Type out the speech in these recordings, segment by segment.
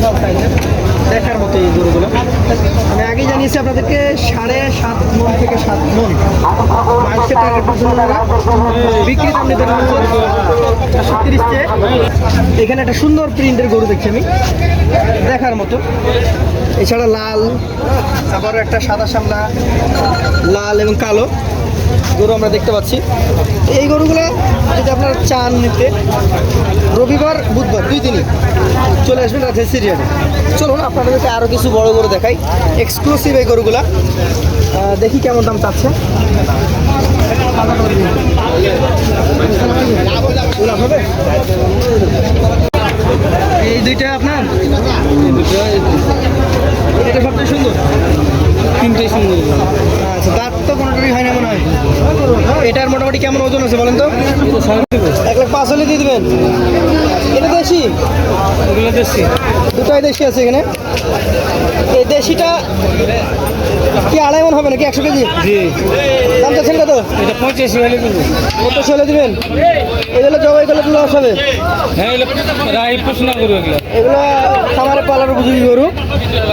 বিশাল সাইজের, দেখার মতো এই গরুগুলো। আমি আগেই জানিয়েছি আপনাদেরকে 7.5 মণ থেকে 7 মণ মাংসের টার্গেট বিক্রি দাম নিতে 30 চেয়ে। এখানে একটা সুন্দর প্রিন্টের গরু দেখছি আমি, দেখার মতো। এছাড়া লাল, আবারও একটা সাদা সামলা, লাল এবং কালো গরু আমরা দেখতে পাচ্ছি। এই গরুগুলো যদি আপনারা চান নিতে, রবিবার বুধবার 2 দিনই চলে আসবেন রাজশাহী সিরিয়ালে। চলুন আপনাদেরকে আরও কিছু বড় গরু দেখাই, এক্সক্লুসিভ এই গরুগুলা। দেখি কেমন দাম চাচ্ছে। এই দুইটা আপনার, এটা সবচেয়ে সুন্দর, 3টেই সুন্দর। আচ্ছা, দাঁত তো কোনোটারই হয় না মনে হয়। এটার মোটামুটি কেমন ওজন আছে বলেন তো? 1,05,000 হলে দিয়ে দেবেন। এটা দেশি? এগুলো দেশি, দুটাই দেশি আছে এখানে। এই দেশিটা কি 2.5 মণ হবে নাকি 100 কেজি? জি। দাম চাচ্ছেন কত? এটা 85 হলে দেবেন। 85 হলে দেবেন? এগুলো জবাই করলে লস হবে? হ্যাঁ, এগুলো খামারে পালার উপযোগী গরু।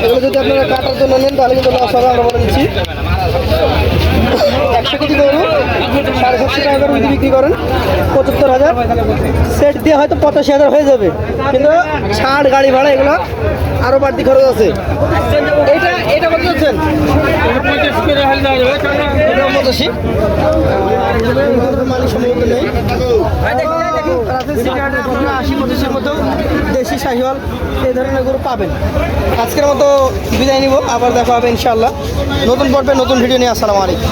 এগুলো যদি আপনারা কাটার জন্য নেন তাহলে কিন্তু লস হবে, আমরা বলে দিচ্ছি। 100 কেজি গরু 750 টাকা করে যদি বিক্রি করেন 75,000, সেট দিয়ে হয়তো 85,000 হয়ে যাবে, কিন্তু ছাড়, গাড়ি ভাড়া এগুলো আরও বাড়তি খরচ আছে। এটা কত যাচ্ছেন? 85। মালিক সম্ভবত নেই। 80-85 মতো দেশি শাহিওয়াল এই ধরনের গরু পাবেন। আজকের মতো বিদায় নিব, আবার দেখা হবে ইনশাআল্লাহ নতুন পর্বে নতুন ভিডিও নিয়ে। আসসালামু আলাইকুম।